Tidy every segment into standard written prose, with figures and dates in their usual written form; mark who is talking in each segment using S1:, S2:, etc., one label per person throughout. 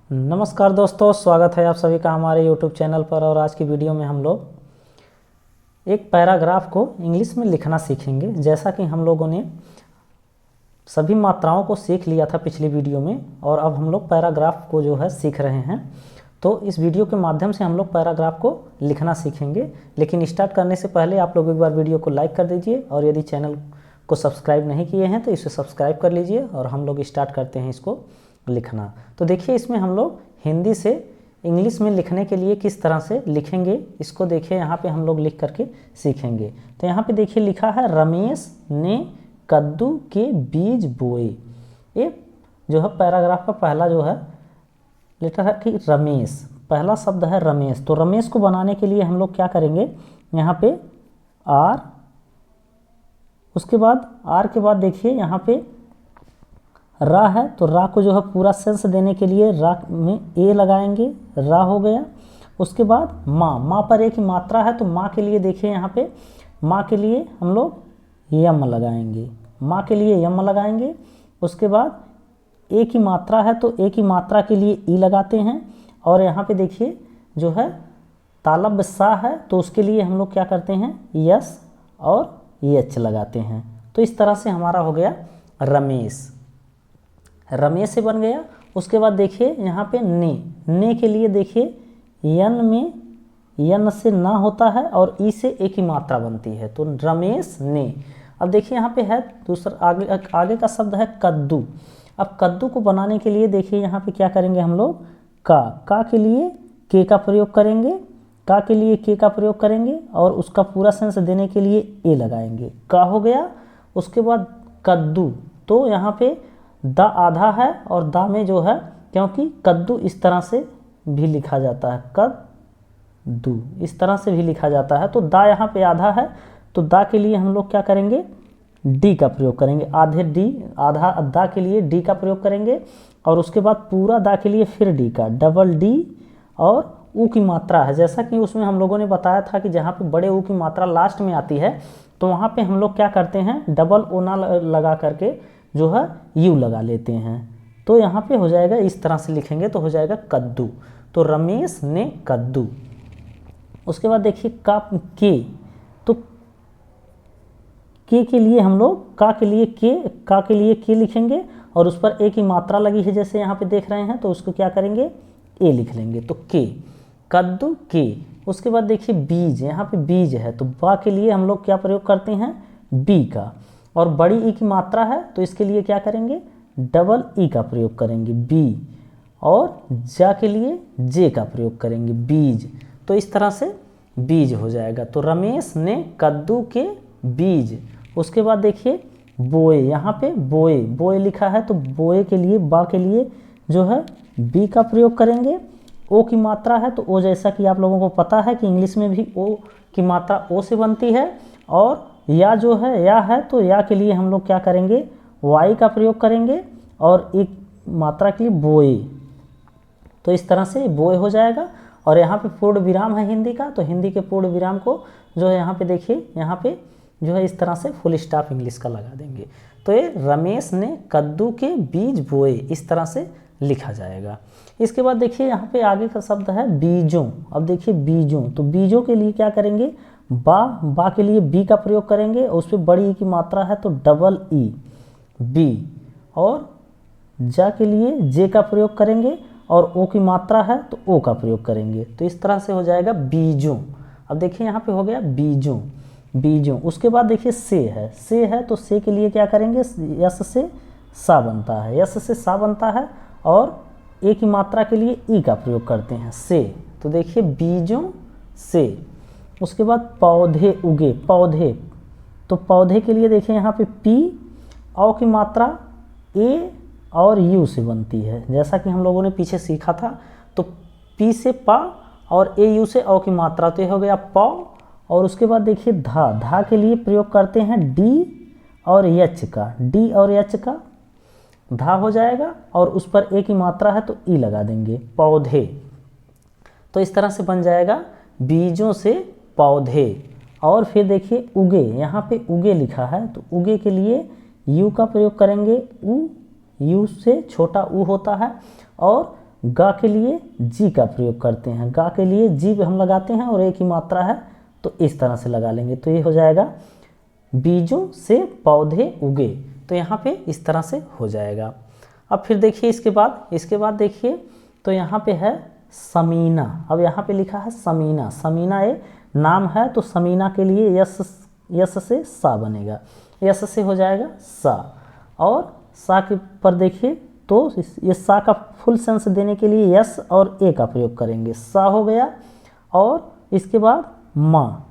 S1: नमस्कार दोस्तों, स्वागत है आप सभी का हमारे YouTube चैनल पर। और आज की वीडियो में हम लोग एक पैराग्राफ को इंग्लिश में लिखना सीखेंगे। जैसा कि हम लोगों ने सभी मात्राओं को सीख लिया था पिछली वीडियो में, और अब हम लोग पैराग्राफ को जो है सीख रहे हैं। तो इस वीडियो के माध्यम से हम लोग पैराग्राफ को लिखना सीखेंगे। लेकिन स्टार्ट करने से पहले आप लोग एक बार वीडियो को लाइक कर दीजिए, और यदि चैनल को सब्सक्राइब नहीं किए हैं तो इसे सब्सक्राइब कर लीजिए। और हम लोग स्टार्ट करते हैं इसको लिखना। तो देखिए, इसमें हम लोग हिंदी से इंग्लिश में लिखने के लिए किस तरह से लिखेंगे इसको देखिए। यहाँ पे हम लोग लिख करके सीखेंगे। तो यहाँ पे देखिए लिखा है, रमेश ने कद्दू के बीज बोए। ये जो है पैराग्राफ का पहला जो है लेटर है कि रमेश, पहला शब्द है रमेश। तो रमेश को बनाने के लिए हम लोग क्या करेंगे, यहाँ पे आर, उसके बाद आर के बाद देखिए यहाँ पे रा है। तो रा को जो है पूरा सेंस देने के लिए रा में ए लगाएंगे, रा हो गया। उसके बाद माँ, माँ पर एक ही मात्रा है तो माँ के लिए देखिए यहाँ पे माँ के लिए हम लोग यम लगाएंगे, माँ के लिए यम लगाएंगे। उसके बाद एक ही मात्रा है तो एक ही मात्रा के लिए ई लगाते हैं। और यहाँ पे देखिए जो है तालब सा है तो उसके लिए हम लोग क्या करते हैं, यस और एच लगाते हैं। तो इस तरह से हमारा हो गया रमेश, रमेश से बन गया। उसके बाद देखिए यहाँ पे ने के लिए देखिए यन में यन से ना होता है और ई से एक ही मात्रा बनती है, तो रमेश ने। अब देखिए यहाँ पे है दूसरा आगे का शब्द है कद्दू। अब कद्दू को बनाने के लिए देखिए यहाँ पे क्या करेंगे हम लोग, का के लिए के का प्रयोग करेंगे, का के लिए के का प्रयोग करेंगे और उसका पूरा सेंस देने के लिए ए लगाएंगे, का हो गया। उसके बाद कद्दू, तो यहाँ पे दा आधा है और दा में जो है, क्योंकि कद्दू इस तरह से भी लिखा जाता है, कद्दू इस तरह से भी लिखा जाता है। तो दा यहाँ पे आधा है तो दा के लिए हम लोग क्या करेंगे, डी का प्रयोग करेंगे, आधे डी, आधा दा के लिए डी का प्रयोग करेंगे। और उसके बाद पूरा दा के लिए फिर डी का, डबल डी और ऊ की मात्रा है। जैसा कि उसमें हम लोगों ने बताया था कि जहाँ पे बड़े ऊ की मात्रा लास्ट में आती है तो वहाँ पे हम लोग क्या करते हैं, डबल ओ ना लगा करके जो है यू लगा लेते हैं। तो यहाँ पे हो जाएगा, इस तरह से लिखेंगे तो हो जाएगा कद्दू। तो रमेश ने कद्दू। उसके बाद देखिए का के, तो के लिए हम लोग का के लिए के लिखेंगे और उस पर एक ही मात्रा लगी है जैसे यहाँ पे देख रहे हैं, तो उसको क्या करेंगे, ए लिख लेंगे। तो के, कद्दू के। उसके बाद देखिए बीज, यहाँ पे बीज है तो बा के लिए हम लोग क्या प्रयोग करते हैं, बी का। और बड़ी ई की मात्रा है तो इसके लिए क्या करेंगे, डबल ई का प्रयोग करेंगे, बी। और जा के लिए जे का प्रयोग करेंगे, बीज। तो इस तरह से बीज हो जाएगा। तो रमेश ने कद्दू के बीज। उसके बाद देखिए बोए, यहाँ पे बोए, बोए लिखा है तो बोए के लिए बा के लिए जो है बी का प्रयोग करेंगे। ओ की मात्रा है तो ओ, जैसा कि आप लोगों को पता है कि इंग्लिश में भी ओ की मात्रा ओ से बनती है। और या जो है या है तो या के लिए हम लोग क्या करेंगे, वाई का प्रयोग करेंगे और एक मात्रा के लिए बोए। तो इस तरह से बोए हो जाएगा। और यहाँ पे पूर्ण विराम है हिंदी का, तो हिंदी के पूर्ण विराम को जो है यहाँ पे देखिए, यहाँ पे जो है इस तरह से फुल स्टॉप इंग्लिश का लगा देंगे। तो ये रमेश ने कद्दू के बीज बोए, इस तरह से लिखा जाएगा। इसके बाद देखिए यहाँ पे आगे का शब्द है बीजों। अब देखिए बीजों, तो बीजों के लिए क्या करेंगे, बा के लिए बी का प्रयोग करेंगे और उस पर बड़ी ई की मात्रा है तो डबल ई, बी। और जा के लिए जे का प्रयोग करेंगे और ओ की मात्रा है तो ओ का प्रयोग करेंगे। तो इस तरह से हो जाएगा बीजों। अब देखिए यहाँ पे हो गया बीजों, बीजों। उसके बाद देखिए से है तो से के लिए क्या करेंगे, यस से सा बनता है, यस से सा बनता है और ए की मात्रा के लिए ई का प्रयोग करते हैं, से। तो देखिए बीजों से। उसके बाद पौधे उगे, पौधे, तो पौधे के लिए देखिए यहाँ पे पी, औ की मात्रा ए और यू से बनती है, जैसा कि हम लोगों ने पीछे सीखा था। तो पी से पा और ए यू से औ की मात्रा, तो ये हो गया पौ। और उसके बाद देखिए धा के लिए प्रयोग करते हैं डी और एच का, डी और एच का, धा हो जाएगा और उस पर एक ही मात्रा है तो ई लगा देंगे, पौधे। तो इस तरह से बन जाएगा बीजों से पौधे। और फिर देखिए उगे, यहाँ पे उगे लिखा है तो उगे के लिए यू का प्रयोग करेंगे, ऊ, यू से छोटा ऊ होता है और गा के लिए जी का प्रयोग करते हैं, गा के लिए जी हम लगाते हैं और एक ही मात्रा है तो इस तरह से लगा लेंगे। तो ये हो जाएगा बीजों से पौधे उगे, तो यहाँ पे इस तरह से हो जाएगा। अब फिर देखिए इसके बाद देखिए तो यहाँ पे है समीना। अब यहाँ पे लिखा है समीना, समीना ये नाम है तो समीना के लिए यस से सा बनेगा, यस से हो जाएगा सा। और सा के पर देखिए तो ये सा का फुल सेंस देने के लिए यस और ए का प्रयोग करेंगे, सा हो गया। और इसके बाद माँ,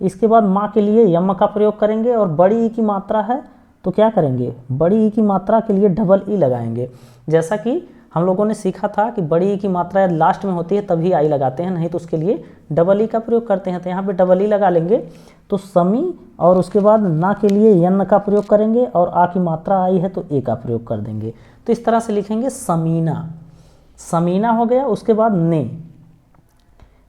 S1: इसके बाद माँ के लिए यम का प्रयोग करेंगे और बड़ी ई की मात्रा है तो क्या करेंगे, बड़ी ई की मात्रा के लिए डबल ई लगाएंगे। जैसा कि हम लोगों ने सीखा था कि बड़ी ई की मात्रा लास्ट में होती है तभी आई लगाते हैं, नहीं तो उसके लिए डबल ई का प्रयोग करते हैं। तो यहाँ पे डबल ई लगा लेंगे तो समी, और उसके बाद ना के लिए यन का प्रयोग करेंगे और आ की मात्रा आई है तो ए का प्रयोग कर देंगे। तो इस तरह से लिखेंगे समीना, समीना हो गया। उसके बाद ने,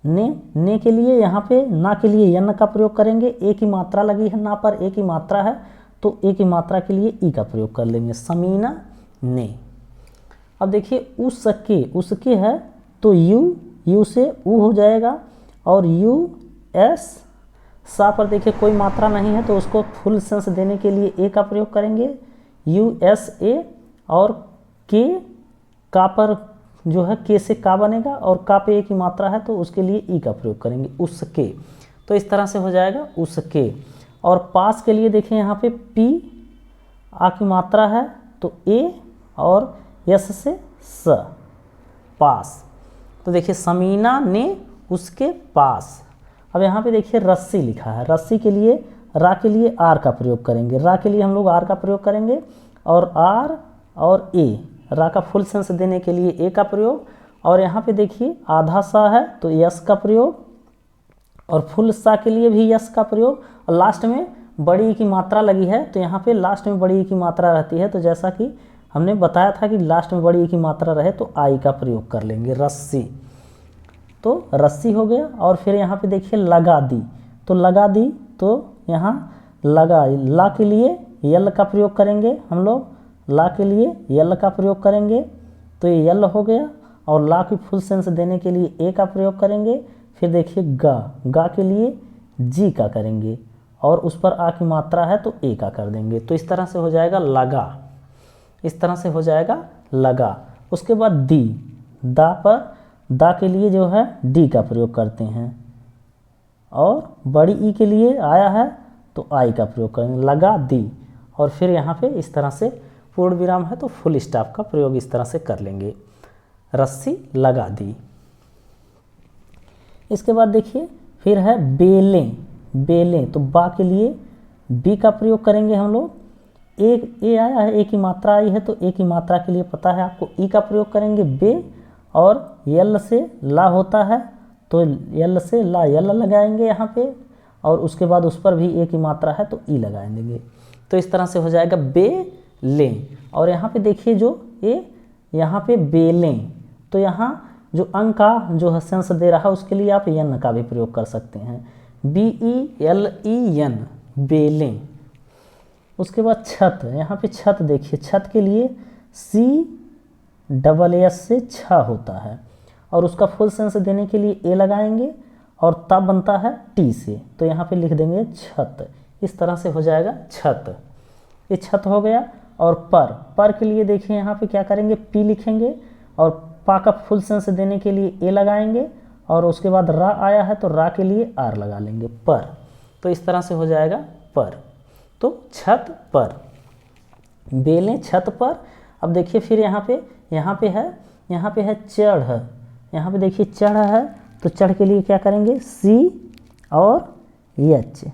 S1: ने के लिए यहाँ पे ना के लिए यन का प्रयोग करेंगे, ए की मात्रा लगी है ना पर ए की मात्रा है तो ए की मात्रा के लिए ई का प्रयोग कर लेंगे, समीना ने। अब देखिए उसके है तो यू से ऊ हो जाएगा और यू एस, सा पर देखिए कोई मात्रा नहीं है तो उसको फुल सेंस देने के लिए ए का प्रयोग करेंगे, यू एस ए। और के, का पर जो है के से का बनेगा और का पे ए की मात्रा है तो उसके लिए ई का प्रयोग करेंगे, उसके। तो इस तरह से हो जाएगा उसके। और पास के लिए देखिए यहाँ पे पी, आ की मात्रा है तो ए और यस से स, पास। तो देखिए समीना ने उसके पास। अब यहाँ पे देखिए रस्सी लिखा है, रस्सी के लिए रा के लिए आर का प्रयोग करेंगे, रा के लिए हम लोग आर का प्रयोग करेंगे और आर और ए, रा का फुल सेंस देने के लिए ए का प्रयोग। और यहाँ पे देखिए आधा सा है तो यस का प्रयोग और फुल सा के लिए भी यस का प्रयोग। और लास्ट में बड़ी ई की मात्रा लगी है तो यहाँ पे लास्ट में बड़ी ई की मात्रा रहती है, तो जैसा कि हमने बताया था कि लास्ट में बड़ी ई की मात्रा रहे तो आई का प्रयोग कर लेंगे, रस्सी। तो रस्सी हो गया। और फिर यहाँ पे देखिए लगा दी, तो लगा दी तो यहाँ लगा, ला के लिए यल का प्रयोग करेंगे हम लोग, ला के लिए यल का प्रयोग करेंगे तो ये यल हो गया। और ला की फुल सेंस देने के लिए ए का प्रयोग करेंगे। फिर देखिए गा के लिए जी का करेंगे और उस पर आ की मात्रा है तो ए का कर देंगे। तो इस तरह से हो जाएगा लगा, इस तरह से हो जाएगा लगा। उसके बाद दी, दा पर दा के लिए जो है डी का प्रयोग करते हैं और बड़ी ई के लिए आया है तो आई का प्रयोग करेंगे, लगा दी। और फिर यहाँ पे इस तरह से पूर्ण विराम है तो फुल स्टॉप का प्रयोग इस तरह से कर लेंगे, रस्सी लगा दी। इसके बाद देखिए फिर है बेलें, बेलें तो बा के लिए बी का प्रयोग करेंगे हम लोग। एक ए आया है, ए की मात्रा आई है तो ए की मात्रा के लिए पता है आपको ई का प्रयोग करेंगे बे। और यल से ला होता है तो यल से ला यल लगाएंगे यहाँ पे और उसके बाद उस पर भी ए की मात्रा है तो ई लगा देंगे। तो इस तरह से हो जाएगा बेलें। और यहाँ पे देखिए जो ए यहाँ पे बेलें, तो यहाँ जो अंक का जो है सेंस दे रहा है उसके लिए आप यन का भी प्रयोग कर सकते हैं, BELEN, बेलें। उसके बाद छत, यहाँ पे छत देखिए, छत के लिए CSS से छा होता है और उसका फुल सेंस देने के लिए ए लगाएंगे और तब बनता है टी से, तो यहाँ पे लिख देंगे छत। इस तरह से हो जाएगा छत, ये छत हो गया। और पर के लिए देखिए यहाँ पे क्या करेंगे, पी लिखेंगे और पा का फुल सेंस देने के लिए ए लगाएंगे और उसके बाद रा आया है तो रा के लिए आर लगा लेंगे, पर। तो इस तरह से हो जाएगा पर। तो छत पर, बेलें छत पर। अब देखिए फिर यहाँ पे है चढ़, यहाँ पे देखिए चढ़ है तो चढ़ के लिए क्या करेंगे, सी और एच,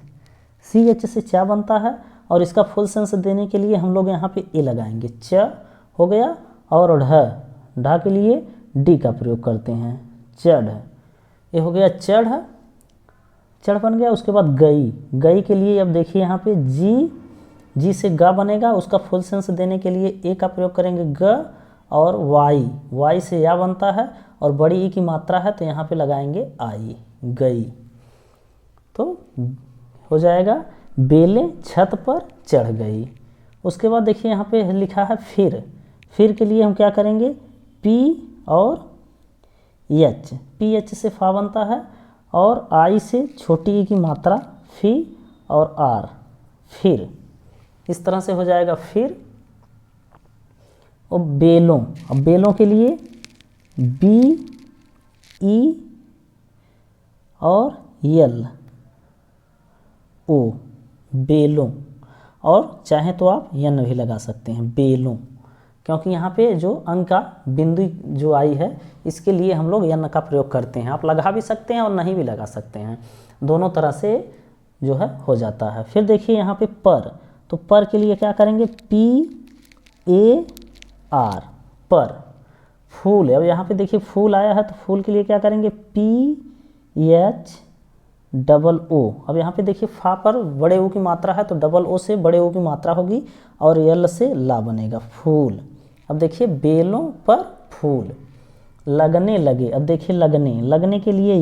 S1: CH से चा बनता है और इसका फुल सेंस देने के लिए हम लोग यहाँ पे ए लगाएंगे, च हो गया। और ढा के लिए डी का प्रयोग करते हैं, चढ़, ये हो गया चढ़, चढ़ बन गया। उसके बाद गई के लिए अब देखिए यहाँ पे जी से गा बनेगा, उसका फुल सेंस देने के लिए ए का प्रयोग करेंगे ग। और वाई से या बनता है और बड़ी ई की मात्रा है तो यहाँ पे लगाएंगे आई, गई। तो हो जाएगा बेलें छत पर चढ़ गई। उसके बाद देखिए यहाँ पे लिखा है फिर के लिए हम क्या करेंगे, पी और एच, पी एच से फा बनता है, और आई से छोटी ई की मात्रा फी और आर, फिर इस तरह से हो जाएगा फिर। और बेलों, अब बेलों के लिए बी ई और यल ओ, बेलों, और चाहे तो आप यन भी लगा सकते हैं, बेलों, क्योंकि यहाँ पे जो अंक का बिंदु जो आई है इसके लिए हम लोग यन का प्रयोग करते हैं। आप लगा भी सकते हैं और नहीं भी लगा सकते हैं, दोनों तरह से जो है हो जाता है। फिर देखिए यहाँ पे पर, तो पर के लिए क्या करेंगे, पी ए आर, पर। फूल, अब यहाँ पे देखिए फूल आया है, तो फूल के लिए क्या करेंगे, पी एच डबल ओ। अब यहाँ पे देखिए फा पर बड़े ओ की मात्रा है, तो डबल ओ से बड़े ओ की मात्रा होगी, और यल से ला बनेगा, फूल। अब देखिए बेलों पर फूल। लगने लगे, अब देखिए लगने, लगने के लिए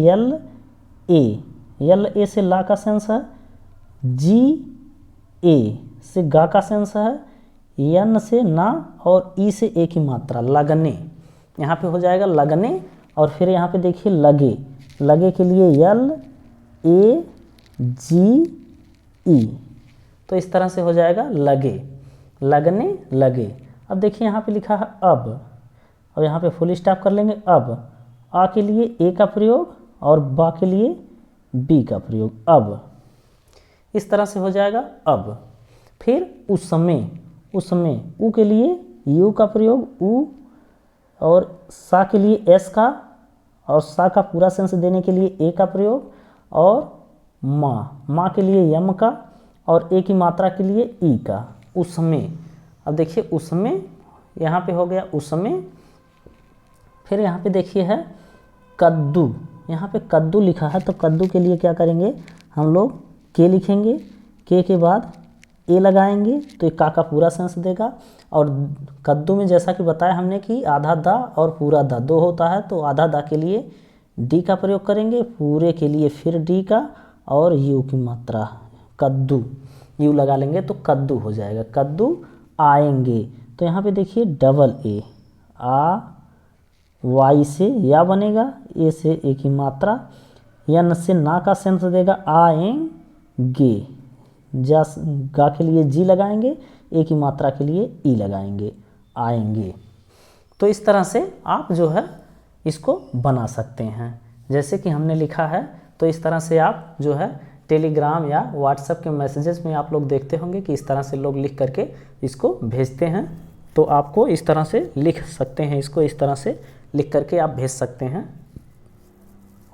S1: यल ए से ला का सेंस है, जी ए से गा का सेंस है, यन से ना, और ई से ए की मात्रा, लगने। यहाँ पे हो जाएगा लगने। और फिर यहाँ पे देखिए लगे, लगे के लिए यल ए जी ई, तो इस तरह से हो जाएगा लगे, लगने लगे। अब देखिए यहाँ पे लिखा है अब यहाँ पे फुल स्टॉप कर लेंगे। अब आ के लिए ए का प्रयोग और बा के लिए बी का प्रयोग, अब इस तरह से हो जाएगा अब। फिर उसमें, उसमें ऊ के लिए यू का प्रयोग, ऊ, और सा के लिए एस का, और सा का पूरा सेंस देने के लिए ए का प्रयोग, और माँ के लिए यम का, और ए की मात्रा के लिए ई का, उसमें। अब देखिए उसमें, यहाँ पे हो गया उसमें। फिर यहाँ पे देखिए है कद्दू, यहाँ पे कद्दू लिखा है, तो कद्दू के लिए क्या करेंगे हम लोग, के लिखेंगे, के बाद ए लगाएंगे, तो ये का पूरा सेंस देगा। और कद्दू में जैसा कि बताया हमने कि आधा दा और पूरा दा दो होता है, तो आधा दा के लिए डी का प्रयोग करेंगे, पूरे के लिए फिर डी का, और यू की मात्रा, कद्दू, यू लगा लेंगे तो कद्दू हो जाएगा, कद्दू आएंगे। तो यहाँ पे देखिए डबल ए, आ वाई से या बनेगा, ए से ए की मात्रा, यन से ना का सेंस देगा, आएंगे, जा गा के लिए जी लगाएंगे, ए की मात्रा के लिए ई लगाएंगे, आएंगे। तो इस तरह से आप जो है इसको बना सकते हैं जैसे कि हमने लिखा है। तो इस तरह से आप जो है टेलीग्राम या व्हाट्सएप के मैसेजेस में आप लोग देखते होंगे कि इस तरह से लोग लिख करके इसको भेजते हैं। तो आपको इस तरह से लिख सकते हैं, इसको इस तरह से लिख करके आप भेज सकते हैं।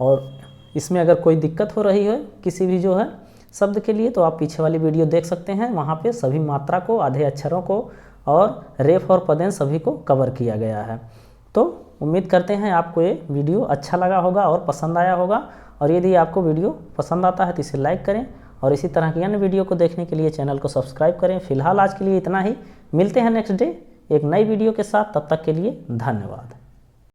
S1: और इसमें अगर कोई दिक्कत हो रही है किसी भी जो है शब्द के लिए, तो आप पीछे वाली वीडियो देख सकते हैं, वहाँ पे सभी मात्रा को, आधे अक्षरों को और रेफ और पदेन सभी को कवर किया गया है। तो उम्मीद करते हैं आपको ये वीडियो अच्छा लगा होगा और पसंद आया होगा। और यदि आपको वीडियो पसंद आता है तो इसे लाइक करें, और इसी तरह की अन्य वीडियो को देखने के लिए चैनल को सब्सक्राइब करें। फिलहाल आज के लिए इतना ही, मिलते हैं नेक्स्ट डे एक नई वीडियो के साथ, तब तक के लिए धन्यवाद।